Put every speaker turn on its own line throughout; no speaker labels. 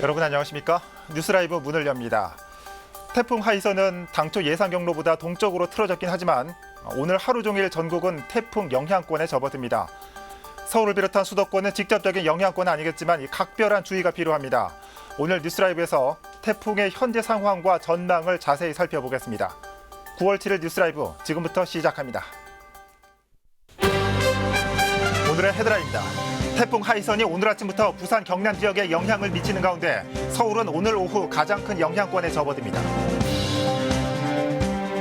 여러분 안녕하십니까? 뉴스라이브 문을 엽니다. 태풍 하이선은 당초 예상 경로보다 동쪽으로 틀어졌긴 하지만 오늘 하루 종일 전국은 태풍 영향권에 접어듭니다. 서울을 비롯한 수도권은 직접적인 영향권은 아니겠지만 각별한 주의가 필요합니다. 오늘 뉴스라이브에서 태풍의 현재 상황과 전망을 자세히 살펴보겠습니다. 9월 7일 뉴스라이브 지금부터 시작합니다. 오늘의 헤드라인입니다. 태풍 하이선이 오늘 아침부터 부산 경남 지역에 영향을 미치는 가운데 서울은 오늘 오후 가장 큰 영향권에 접어듭니다.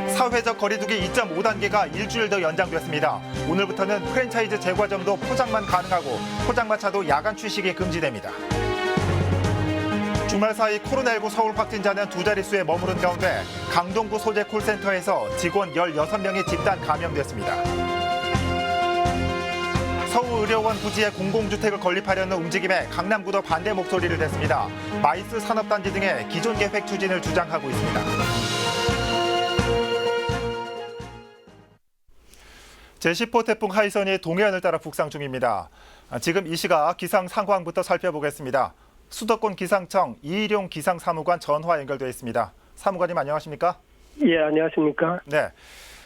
사회적 거리두기 2.5단계가 일주일 더 연장됐습니다. 오늘부터는 프랜차이즈 제과점도 포장만 가능하고 포장마차도 야간 취식이 금지됩니다. 주말 사이 코로나19 서울 확진자는 두 자릿수에 머무른 가운데 강동구 소재 콜센터에서 직원 16명이 집단 감염됐습니다. 서울의료원 부지에 공공주택을 건립하려는 움직임에 강남구도 반대 목소리를 냈습니다. 마이스 산업단지 등의 기존 계획 추진을 주장하고 있습니다. 제10호 태풍 하이선이 동해안을 따라 북상 중입니다. 지금 이 시각 기상 상황부터 살펴보겠습니다. 수도권 기상청 이일용 기상사무관 전화 연결되어 있습니다. 사무관님 안녕하십니까?
예, 안녕하십니까?
네.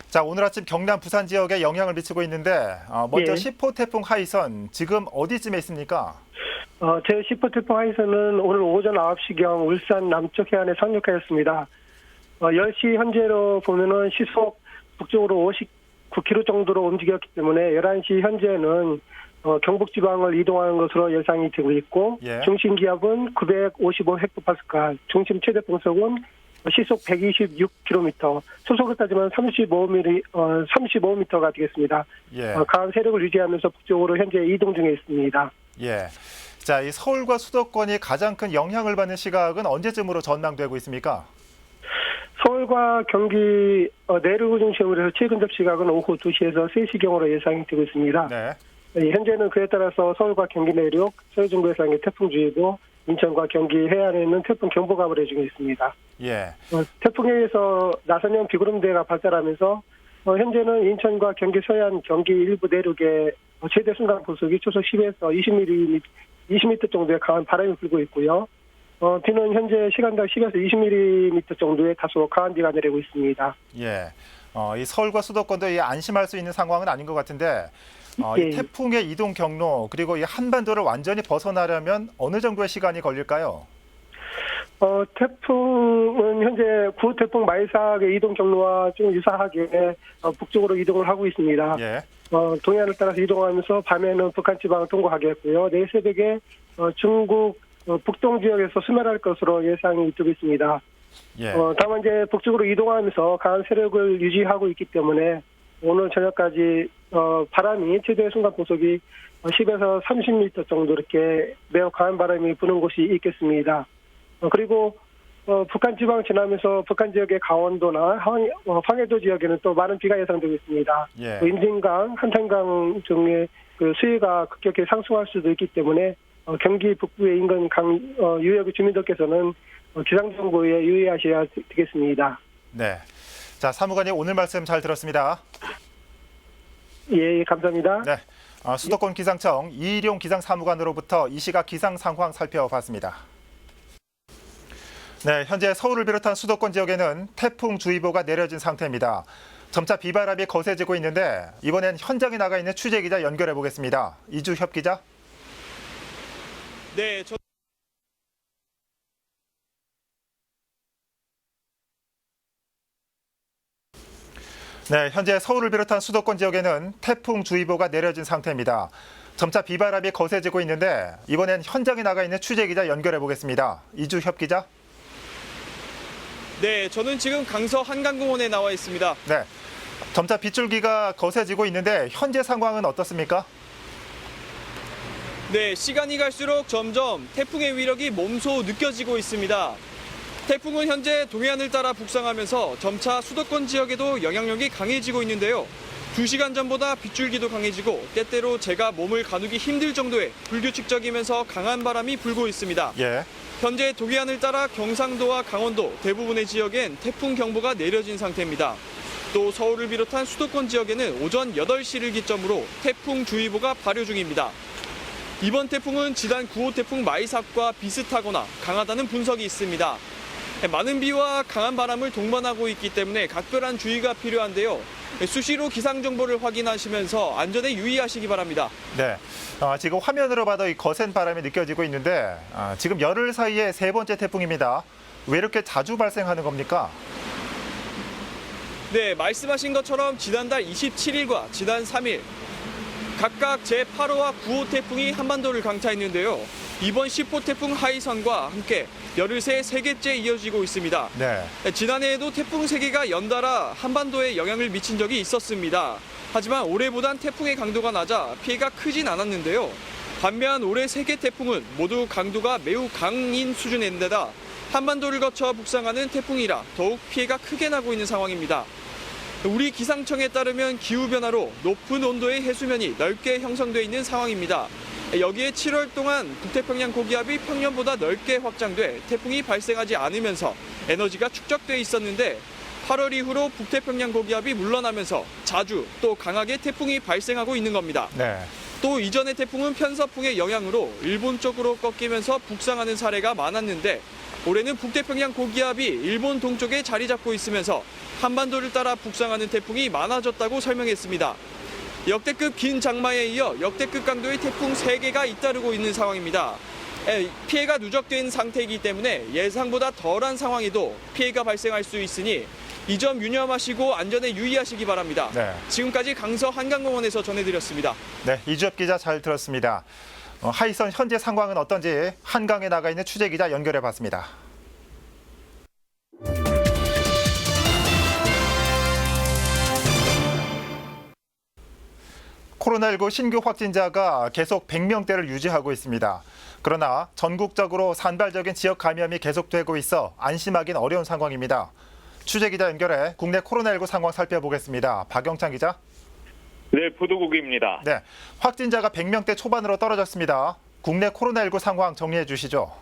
자, 오늘 아침 경남 부산 지역에 영향을 미치고 있는데 먼저 10호 태풍 하이선 지금 어디쯤에 있습니까?
제10호 태풍 하이선은 오늘 오전 9시경 울산 남쪽 해안에 상륙하였습니다. 10시 현재로 보면은 시속 북쪽으로 59km 정도로 움직였기 때문에 11시 현재는 경북지방을 이동하는 것으로 예상이 되고 있고 중심 기압은 955헥토파스칼, 중심 최대 풍속은 시속 126km, 소속으로 따지면 35m가 되겠습니다. 강한 세력을 유지하면서 북쪽으로 현재 이동 중에 있습니다.
자, 이 서울과 수도권이 가장 큰 영향을 받는 시각은 언제쯤으로 전망되고 있습니까?
서울과 경기 내륙을 중심으로 해서 최근접 시각은 오후 2시에서 3시경으로 예상이 되고 있습니다. 현재는 그에 따라서 서울과 경기 내륙, 서해중부 해상에 태풍주의보, 인천과 경기 해안에 있는 태풍 경보가 발효 중에 있습니다. 태풍에 의해서 나선형 비구름대가 발달하면서 현재는 인천과 경기 서해안, 경기 일부 내륙에 최대 순간風速이 초속 10에서 20m 정도의 강한 바람이 불고 있고요. 비는 현재 시간당 10에서 20mm 정도의 다소 강한 비가 내리고 있습니다.
이 서울과 수도권도 안심할 수 있는 상황은 아닌 것 같은데 이 태풍의 이동 경로 그리고 이 한반도를 완전히 벗어나려면 어느 정도의 시간이 걸릴까요?
태풍은 현재 9호 태풍 마이삭의 이동 경로와 좀 유사하게 북쪽으로 이동을 하고 있습니다. 동해안을 따라서 이동하면서 밤에는 북한 지방을 통과하겠고요. 내일 새벽에 중국 북동 지역에서 수멸할 것으로 예상이 되고 있습니다. 다만 이제 북쪽으로 이동하면서 강한 세력을 유지하고 있기 때문에 오늘 저녁까지 바람이 최대 순간 풍속이 10에서 30m 정도 이렇게 매우 강한 바람이 부는 곳이 있겠습니다. 그리고 북한 지방 지나면서 북한 지역의 강원도나 황해도 지역에는 또 많은 비가 예상되고 있습니다. 임진강, 한탄강 등의 그 수위가 급격히 상승할 수도 있기 때문에 경기 북부의 인근 유역의 주민들께서는 기상정보에 유의하셔야 되겠습니다.
자, 사무관님 오늘 말씀 잘 들었습니다.
감사합니다.
수도권 기상청 이일용 기상사무관으로부터 이 시각 기상 상황 살펴봤습니다. 현재 서울을 비롯한 수도권 지역에는 태풍주의보가 내려진 상태입니다. 점차 비바람이 거세지고 있는데 이번엔 현장에 나가 있는 취재기자 연결해 보겠습니다. 이주협 기자. 현재 서울을 비롯한 수도권 지역에는 태풍주의보가 내려진 상태입니다. 점차 비바람이 거세지고 있는데 이번엔 현장에 나가 있는 취재기자 연결해 보겠습니다. 이주협 기자.
저는 지금 강서 한강공원에 나와 있습니다.
점차 빗줄기가 거세지고 있는데 현재 상황은 어떻습니까?
시간이 갈수록 점점 태풍의 위력이 몸소 느껴지고 있습니다. 태풍은 현재 동해안을 따라 북상하면서 점차 수도권 지역에도 영향력이 강해지고 있는데요. 2시간 전보다 빗줄기도 강해지고 때때로 제가 몸을 가누기 힘들 정도의 불규칙적이면서 강한 바람이 불고 있습니다. 현재 동해안을 따라 경상도와 강원도 대부분의 지역엔 태풍 경보가 내려진 상태입니다. 또 서울을 비롯한 수도권 지역에는 오전 8시를 기점으로 태풍주의보가 발효 중입니다. 이번 태풍은 지난 9호 태풍 마이삭과 비슷하거나 강하다는 분석이 있습니다. 많은 비와 강한 바람을 동반하고 있기 때문에 각별한 주의가 필요한데요. 수시로 기상 정보를 확인하시면서 안전에 유의하시기 바랍니다.
네, 지금 화면으로 봐도 이 거센 바람이 느껴지고 있는데 지금 열흘 사이에 세 번째 태풍입니다. 왜 이렇게 자주 발생하는 겁니까?
네, 말씀하신 것처럼 지난달 27일과 지난 3일 각각 제8호와 9호 태풍이 한반도를 강타했는데요. 이번 10호 태풍 하이선과 함께 열흘 새 3개째 이어지고 있습니다.
네.
지난해에도 태풍 3개가 연달아 한반도에 영향을 미친 적이 있었습니다. 하지만 올해보단 태풍의 강도가 낮아 피해가 크진 않았는데요. 반면 올해 3개 태풍은 모두 강도가 매우 강인 수준인데다 한반도를 거쳐 북상하는 태풍이라 더욱 피해가 크게 나고 있는 상황입니다. 우리 기상청에 따르면 기후변화로 높은 온도의 해수면이 넓게 형성돼 있는 상황입니다. 여기에 7월 동안 북태평양 고기압이 평년보다 넓게 확장돼 태풍이 발생하지 않으면서 에너지가 축적돼 있었는데 8월 이후로 북태평양 고기압이 물러나면서 자주 또 강하게 태풍이 발생하고 있는 겁니다.
네.
또 이전의 태풍은 편서풍의 영향으로 일본 쪽으로 꺾이면서 북상하는 사례가 많았는데 올해는 북태평양 고기압이 일본 동쪽에 자리 잡고 있으면서 한반도를 따라 북상하는 태풍이 많아졌다고 설명했습니다. 역대급 긴 장마에 이어 역대급 강도의 태풍 3개가 잇따르고 있는 상황입니다. 피해가 누적된 상태이기 때문에 예상보다 덜한 상황에도 피해가 발생할 수 있으니 이 점 유념하시고 안전에 유의하시기 바랍니다.
네.
지금까지 강서 한강공원에서 전해드렸습니다.
네, 이주엽 기자 잘 들었습니다. 하이선 현재 상황은 어떤지 한강에 나가 있는 취재 기자 연결해 봤습니다. 코로나19 신규 확진자가 계속 100명대를 유지하고 있습니다. 그러나 전국적으로 산발적인 지역 감염이 계속되고 있어 안심하긴 어려운 상황입니다. 취재 기자 연결해 국내 코로나19 상황 살펴보겠습니다. 박영찬 기자.
네, 보도국입니다.
네, 확진자가 100명대 초반으로 떨어졌습니다. 국내 코로나19 상황 정리해 주시죠.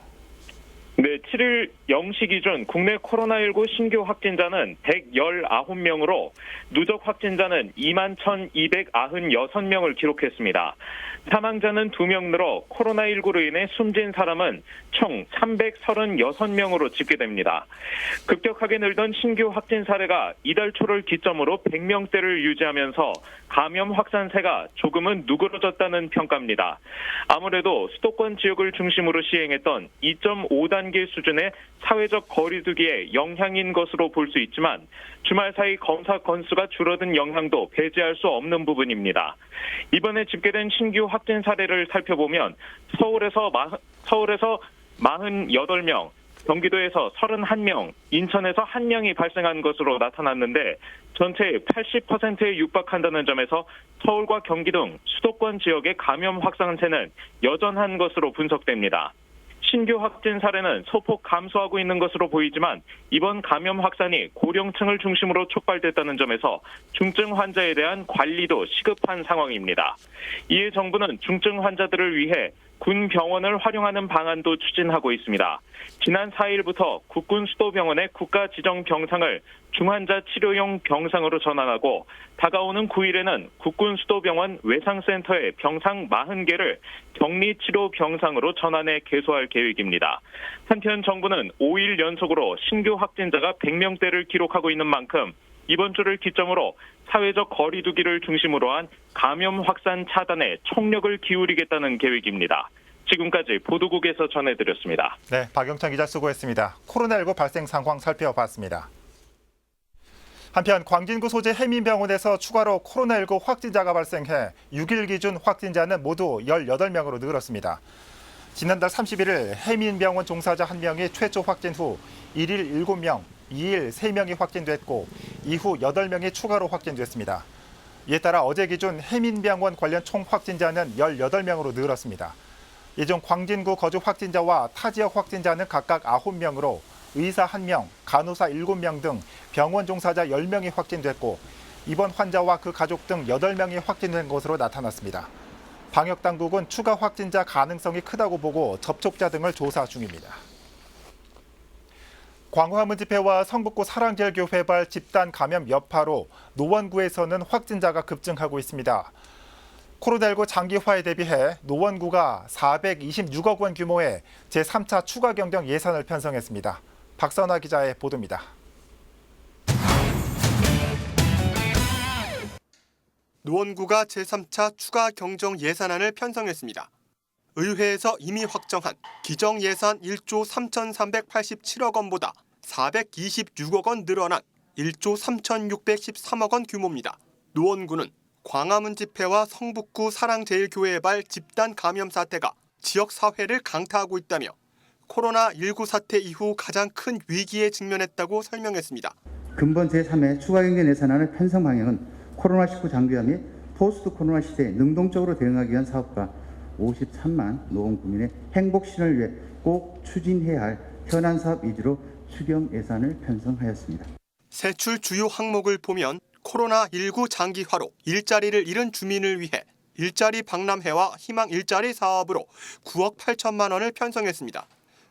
네, 7일 0시 기준 국내 코로나19 신규 확진자는 119명으로 누적 확진자는 21,296명을 기록했습니다. 사망자는 2명 늘어 코로나19로 인해 숨진 사람은 총 336명으로 집계됩니다. 급격하게 늘던 신규 확진 사례가 이달 초를 기점으로 100명대를 유지하면서 감염 확산세가 조금은 누그러졌다는 평가입니다. 아무래도 수도권 지역을 중심으로 시행했던 2.5단계 수준의 사회적 거리두기의 영향인 것으로 볼 수 있지만 주말 사이 검사 건수가 줄어든 영향도 배제할 수 없는 부분입니다. 이번에 집계된 신규 확진 사례를 살펴보면 서울에서 48명, 경기도에서 31명, 인천에서 1명이 발생한 것으로 나타났는데 전체의 80%에 육박한다는 점에서 서울과 경기 등 수도권 지역의 감염 확산세는 여전한 것으로 분석됩니다. 신규 확진 사례는 소폭 감소하고 있는 것으로 보이지만 이번 감염 확산이 고령층을 중심으로 촉발됐다는 점에서 중증 환자에 대한 관리도 시급한 상황입니다. 이에 정부는 중증 환자들을 위해 군 병원을 활용하는 방안도 추진하고 있습니다. 지난 4일부터 국군 수도병원의 국가 지정 병상을 중환자 치료용 병상으로 전환하고 다가오는 9일에는 국군 수도병원 외상센터의 병상 40개를 격리치료 병상으로 전환해 개소할 계획입니다. 한편 정부는 5일 연속으로 신규 확진자가 100명대를 기록하고 있는 만큼 이번 주를 기점으로 사회적 거리두기를 중심으로 한 감염 확산 차단에 총력을 기울이겠다는 계획입니다. 지금까지 보도국에서 전해드렸습니다.
네, 박영찬 기자 수고했습니다. 코로나19 발생 상황 살펴봤습니다. 한편 광진구 소재 해민병원에서 추가로 코로나19 확진자가 발생해 6일 기준 확진자는 모두 18명으로 늘었습니다. 지난달 31일 해민병원 종사자 1명이 최초 확진 후 1일 7명, 2일 3명이 확진됐고 이후 8명이 추가로 확진됐습니다. 이에 따라 어제 기준 해민병원 관련 총 확진자는 18명으로 늘었습니다. 이 중 광진구 거주 확진자와 타 지역 확진자는 각각 9명으로 의사 1명, 간호사 7명 등 병원 종사자 10명이 확진됐고 이번 환자와 그 가족 등 8명이 확진된 것으로 나타났습니다. 방역당국은 추가 확진자 가능성이 크다고 보고 접촉자 등을 조사 중입니다. 광화문 집회와 성북구 사랑제일교회 발 집단 감염 여파로 노원구에서는 확진자가 급증하고 있습니다. 코로나19 장기화에 대비해 노원구가 426억 원 규모의 제3차 추가 경정 예산을 편성했습니다. 박선화 기자의 보도입니다.
노원구가 제3차 추가 경정 예산안을 편성했습니다. 의회에서 이미 확정한 기정 예산 1조 3,387억 원보다 426억 원 늘어난 1조 3,613억 원 규모입니다. 노원구는 광화문 집회와 성북구 사랑제일교회의 발 집단 감염 사태가 지역 사회를 강타하고 있다며 코로나19 사태 이후 가장 큰 위기에 직면했다고 설명했습니다.
근본 제3회 추가 경정 예산안의 편성 방향은 코로나19 장기화 및 포스트 코로나 시대에 능동적으로 대응하기 위한 사업과 53만 노원 구민의 행복 실현을 위해 꼭 추진해야 할 현안 사업 위주로 추경 예산을 편성하였습니다.
세출 주요 항목을 보면 코로나19 장기화로 일자리를 잃은 주민을 위해 일자리 박람회와 희망 일자리 사업으로 9억 8천만 원을 편성했습니다.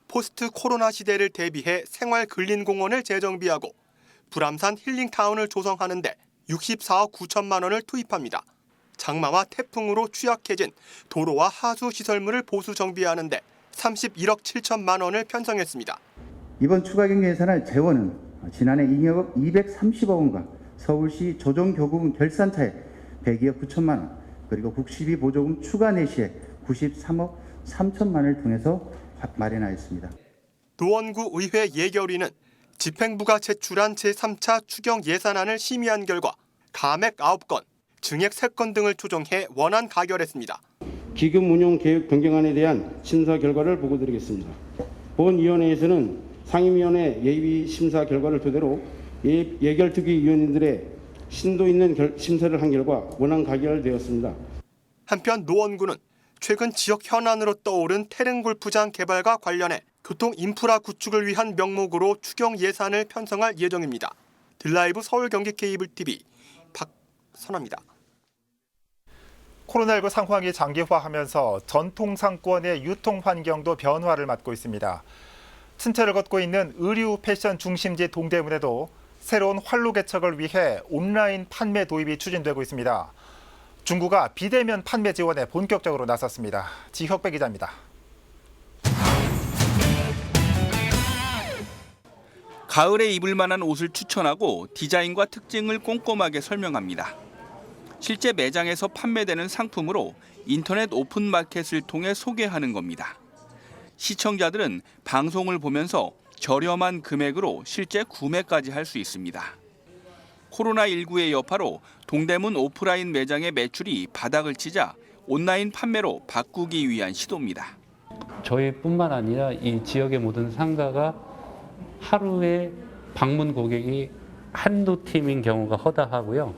포스트 코로나 시대를 대비해 생활근린공원을 재정비하고 불암산 힐링타운을 조성하는 데 64억 9천만 원을 투입합니다. 장마와 태풍으로 취약해진 도로와 하수 시설물을 보수 정비하는 데 31억 7천만 원을 편성했습니다.
이번 추가 경정 예산안 재원은 지난해 230억 원과 서울시 조정교부금 결산차에 102억 9천만 원, 그리고 국시비 보조금 추가 내시에 93억 3천만 원을 통해서 마련하였습니다.
노원구 의회 예결위는 집행부가 제출한 제3차 추경 예산안을 심의한 결과 감액 9건, 증액 3건 등을 조정해 원안 가결했습니다.
기금 운용 계획 변경안에 대한 심사 결과를 보고드리겠습니다. 본위원회에서는 상임위원회 예비 심사 결과를 토대로 예결특위위원님들의 심도 있는 심사를 한 결과 원안 가결되었습니다.
한편 노원구는 최근 지역 현안으로 떠오른 태릉골프장 개발과 관련해 교통 인프라 구축을 위한 명목으로 추경 예산을 편성할 예정입니다. 딜라이브 서울 경기 케이블 TV 박선아입니다.
코로나19 상황이 장기화하면서 전통 상권의 유통 환경도 변화를 맞고 있습니다. 친철을 걷고 있는 의류 패션 중심지 동대문에도 새로운 활로 개척을 위해 온라인 판매 도입이 추진되고 있습니다. 중구가 비대면 판매 지원에 본격적으로 나섰습니다. 지혁배 기자입니다.
가을에 입을 만한 옷을 추천하고 디자인과 특징을 꼼꼼하게 설명합니다. 실제 매장에서 판매되는 상품으로 인터넷 오픈마켓을 통해 소개하는 겁니다. 시청자들은 방송을 보면서 저렴한 금액으로 실제 구매까지 할 수 있습니다. 코로나19의 여파로 동대문 오프라인 매장의 매출이 바닥을 치자 온라인 판매로 바꾸기 위한 시도입니다.
저희뿐만 아니라 이 지역의 모든 상가가 하루에 방문 고객이 한두 팀인 경우가 허다하고요.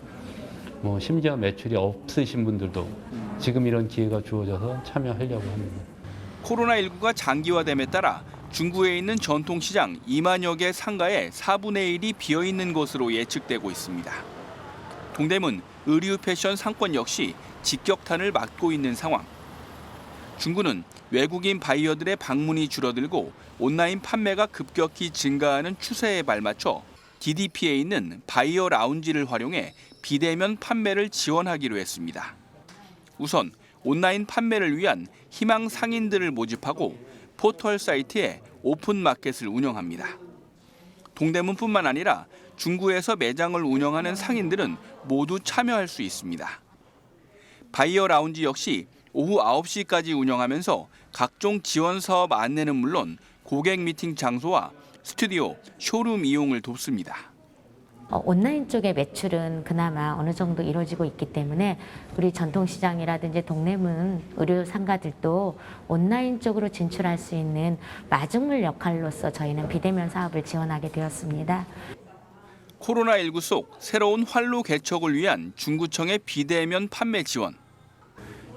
심지어 매출이 없으신 분들도 지금 이런 기회가 주어져서 참여하려고 합니다.
코로나19가 장기화됨에 따라 중구에 있는 전통시장 2만여 개 상가의 4분의 1이 비어있는 것으로 예측되고 있습니다. 동대문 의류 패션 상권 역시 직격탄을 맞고 있는 상황. 중구는 외국인 바이어들의 방문이 줄어들고 온라인 판매가 급격히 증가하는 추세에 발맞춰 DDP에 있는 바이어 라운지를 활용해 비대면 판매를 지원하기로 했습니다. 우선 온라인 판매를 위한 희망 상인들을 모집하고 포털 사이트에 오픈 마켓을 운영합니다. 동대문뿐만 아니라 중구에서 매장을 운영하는 상인들은 모두 참여할 수 있습니다. 바이어 라운지 역시 오후 9시까지 운영하면서 각종 지원 사업 안내는 물론 고객 미팅 장소와 스튜디오, 쇼룸 이용을 돕습니다.
온라인 쪽의 매출은 그나마 어느 정도 이루어지고 있기 때문에 우리 전통시장이라든지 동대문 의류 상가들도 온라인 쪽으로 진출할 수 있는 마중물 역할로서 저희는 비대면 사업을 지원하게 되었습니다.
코로나19 속 새로운 활로 개척을 위한 중구청의 비대면 판매 지원.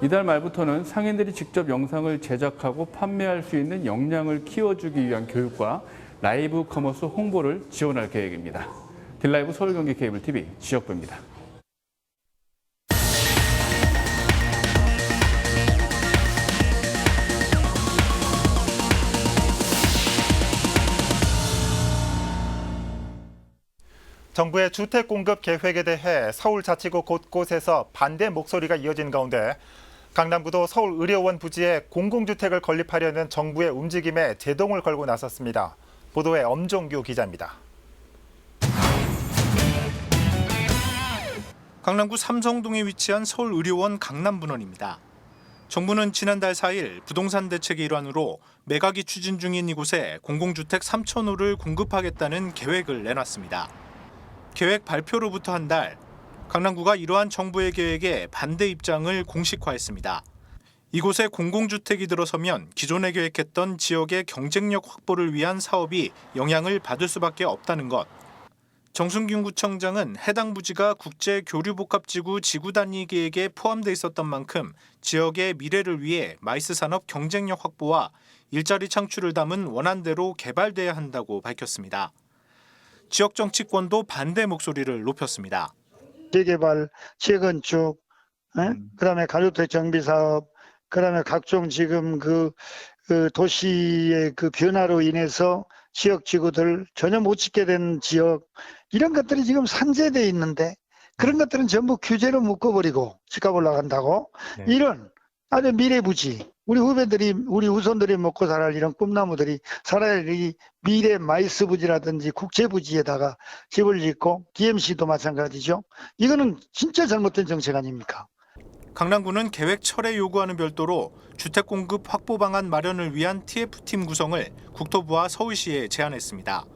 이달 말부터는 상인들이 직접 영상을 제작하고 판매할 수 있는 역량을 키워주기 위한 교육과 라이브 커머스 홍보를 지원할 계획입니다. 딜라이브 서울 경기 케이블 TV 지혁배입니다.
정부의 주택 공급 계획에 대해 서울자치구 곳곳에서 반대 목소리가 이어진 가운데 강남구도 서울의료원 부지에 공공주택을 건립하려는 정부의 움직임에 제동을 걸고 나섰습니다. 보도에 엄종규 기자입니다.
강남구 삼성동에 위치한 서울의료원 강남분원입니다. 정부는 지난달 4일 부동산 대책의 일환으로 매각이 추진 중인 이곳에 공공주택 3,000호를 공급하겠다는 계획을 내놨습니다. 계획 발표로부터 한 달, 강남구가 이러한 정부의 계획에 반대 입장을 공식화했습니다. 이곳에 공공주택이 들어서면 기존에 계획했던 지역의 경쟁력 확보를 위한 사업이 영향을 받을 수밖에 없다는 것. 정순균 구청장은 해당 부지가 국제교류복합지구 지구 단위 계획에 포함돼 있었던 만큼 지역의 미래를 위해 마이스 산업 경쟁력 확보와 일자리 창출을 담은 원안대로 개발돼야 한다고 밝혔습니다. 지역 정치권도 반대 목소리를 높였습니다.
재개발, 재건축, 그다음에 가족주택 정비 사업, 그다음에 각종 지금 그 도시의 그 변화로 인해서 지역 지구들 전혀 못 짓게 된 지역 이런 것들이 지금 산재돼 있는데 그런 것들은 전부 규제로 묶어버리고 집값 올라간다고 이런 아주 미래 부지 우리 후배들이 우리 후손들이 먹고 살아야 이런 꿈나무들이 살아야 이 미래 마이스 부지라든지 국제 부지에다가 집을 짓고 DMC도 마찬가지죠. 이거는 진짜 잘못된 정책 아닙니까?
강남구는 계획 철회 요구하는 별도로 주택 공급 확보 방안 마련을 위한 TF팀 구성을 국토부와 서울시에 제안했습니다.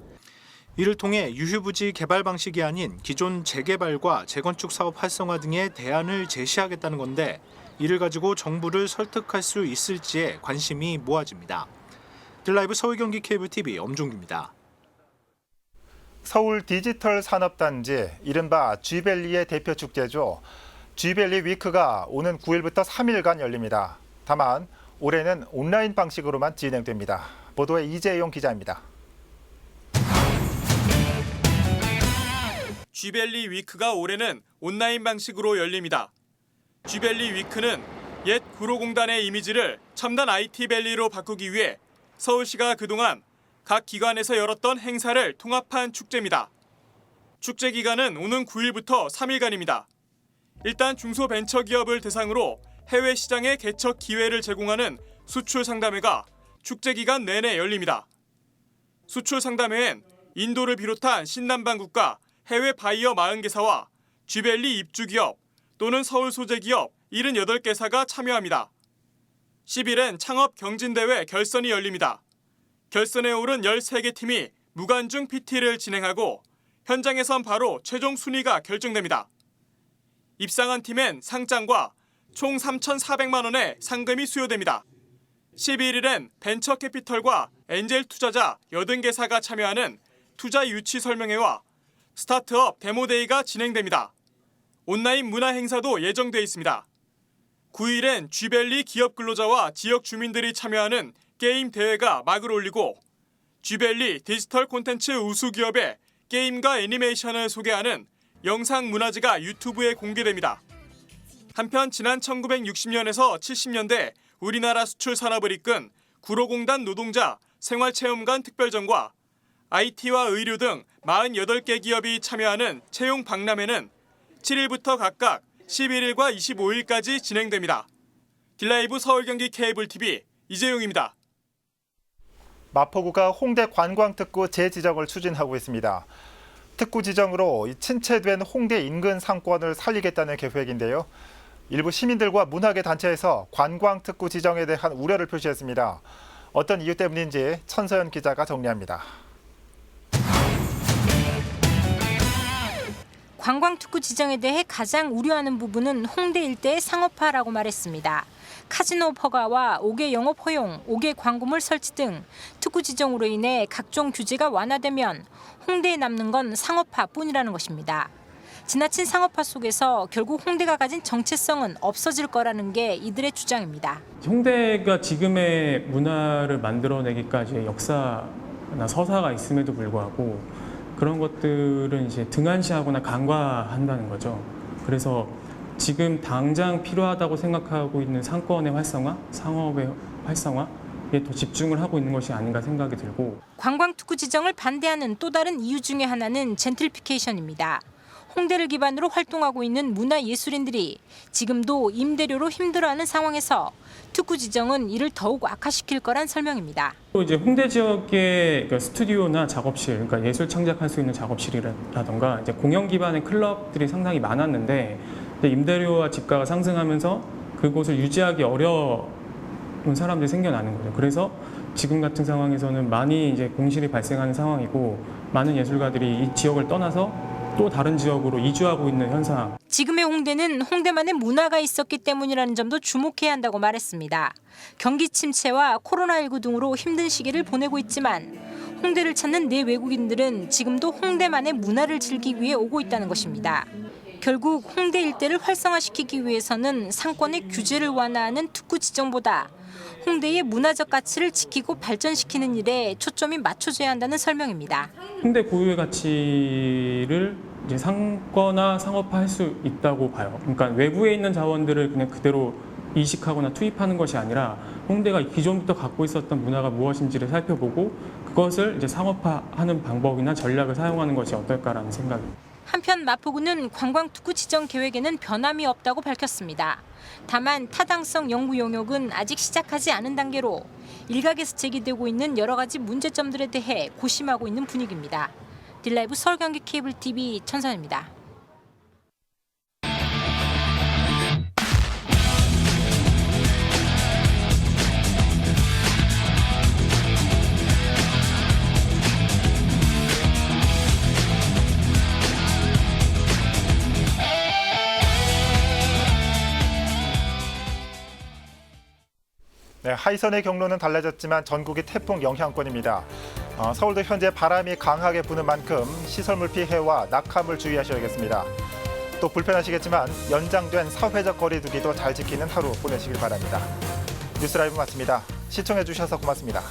이를 통해 유휴부지 개발 방식이 아닌 기존 재개발과 재건축 사업 활성화 등의 대안을 제시하겠다는 건데 이를 가지고 정부를 설득할 수 있을지에 관심이 모아집니다. 딜라이브 서울 경기 케이블 TV 엄종규입니다.
서울 디지털 산업단지 이른바 쥐밸리의 대표 축제죠. 쥐밸리 위크가 오는 9일부터 3일간 열립니다. 다만 올해는 온라인 방식으로만 진행됩니다. 보도에 이재용 기자입니다.
쥐밸리 위크가 올해는 온라인 방식으로 열립니다. 쥐밸리 위크는 옛 구로공단의 이미지를 첨단 IT밸리로 바꾸기 위해 서울시가 그동안 각 기관에서 열었던 행사를 통합한 축제입니다. 축제 기간은 오는 9일부터 3일간입니다. 일단 중소벤처기업을 대상으로 해외 시장의 개척 기회를 제공하는 수출 상담회가 축제 기간 내내 열립니다. 수출 상담회엔 인도를 비롯한 신남방 국가 해외 바이어 40개사와 쥐밸리 입주기업 또는 서울 소재기업 78개사가 참여합니다. 10일엔 창업 경진대회 결선이 열립니다. 결선에 오른 13개 팀이 무관중 PT를 진행하고 현장에선 바로 최종 순위가 결정됩니다. 입상한 팀엔 상장과 총 3,400만 원의 상금이 수여됩니다. 11일엔 벤처캐피털과 엔젤 투자자 80개사가 참여하는 투자 유치 설명회와 스타트업 데모데이가 진행됩니다. 온라인 문화 행사도 예정돼 있습니다. 9일엔 쥐밸리 기업 근로자와 지역 주민들이 참여하는 게임 대회가 막을 올리고 쥐밸리 디지털 콘텐츠 우수 기업의 게임과 애니메이션을 소개하는 영상 문화지가 유튜브에 공개됩니다. 한편 지난 1960년에서 70년대 우리나라 수출 산업을 이끈 구로공단 노동자 생활체험관 특별전과 IT와 의료 등 48개 기업이 참여하는 채용 박람회는 7일부터 각각 11일과 25일까지 진행됩니다. 딜라이브 서울 경기 케이블 TV 이재용입니다.
마포구가 홍대 관광특구 재지정을 추진하고 있습니다. 특구 지정으로 침체된 홍대 인근 상권을 살리겠다는 계획인데요. 일부 시민들과 문화계 단체에서 관광특구 지정에 대한 우려를 표시했습니다. 어떤 이유 때문인지 천서연 기자가 정리합니다.
관광특구 지정에 대해 가장 우려하는 부분은 홍대 일대의 상업화라고 말했습니다. 카지노 허가와 5개 영업 허용, 5개 광고물 설치 등 특구 지정으로 인해 각종 규제가 완화되면 홍대에 남는 건 상업화뿐이라는 것입니다. 지나친 상업화 속에서 결국 홍대가 가진 정체성은 없어질 거라는 게 이들의 주장입니다.
홍대가 지금의 문화를 만들어내기까지 역사나 서사가 있음에도 불구하고 그런 것들은 이제 등한시하거나 간과한다는 거죠. 그래서 지금 당장 필요하다고 생각하고 있는 상권의 활성화, 상업의 활성화 더 집중을 하고 있는 것이 아닌가 생각이 들고
관광 특구 지정을 반대하는 또 다른 이유 중에 하나는 젠트리피케이션입니다. 홍대를 기반으로 활동하고 있는 문화예술인들이 지금도 임대료로 힘들어하는 상황에서 특구 지정은 이를 더욱 악화시킬 거란 설명입니다.
또 이제 홍대 지역의 스튜디오나 작업실, 그러니까 예술 창작할 수 있는 작업실이라던가 이제 공연 기반의 클럽들이 상당히 많았는데 임대료와 집가가 상승하면서 그곳을 유지하기 어려운 사람들이 생겨나는 거죠. 그래서 지금 같은 상황에서는 많이 이제 공실이 발생하는 상황이고 많은 예술가들이 이 지역을 떠나서 또 다른 지역으로 이주하고 있는 현상.
지금의 홍대는 홍대만의 문화가 있었기 때문이라는 점도 주목해야 한다고 말했습니다. 경기 침체와 코로나19 등으로 힘든 시기를 보내고 있지만 홍대를 찾는 내외국인들은 지금도 홍대만의 문화를 즐기기 위해 오고 있다는 것입니다. 결국 홍대 일대를 활성화시키기 위해서는 상권의 규제를 완화하는 특구 지정보다 홍대의 문화적 가치를 지키고 발전시키는 일에 초점이 맞춰져야 한다는 설명입니다.
홍대 고유의 가치를 이제 상권화, 상업화할 수 있다고 봐요. 그러니까 외부에 있는 자원들을 그냥 그대로 이식하거나 투입하는 것이 아니라 홍대가 기존부터 갖고 있었던 문화가 무엇인지를 살펴보고 그것을 이제 상업화하는 방법이나 전략을 사용하는 것이 어떨까라는 생각입니다.
한편 마포구는 관광특구 지정 계획에는 변함이 없다고 밝혔습니다. 다만 타당성 연구 용역은 아직 시작하지 않은 단계로 일각에서 제기되고 있는 여러 가지 문제점들에 대해 고심하고 있는 분위기입니다. 딜라이브 서울 경기 케이블 TV 천선입니다.
네, 하이선의 경로는 달라졌지만 전국이 태풍 영향권입니다. 서울도 현재 바람이 강하게 부는 만큼 시설물 피해와 낙하물 주의하셔야겠습니다. 또 불편하시겠지만 연장된 사회적 거리 두기도 잘 지키는 하루 보내시길 바랍니다. 뉴스 라이브 마칩니다. 시청해 주셔서 고맙습니다.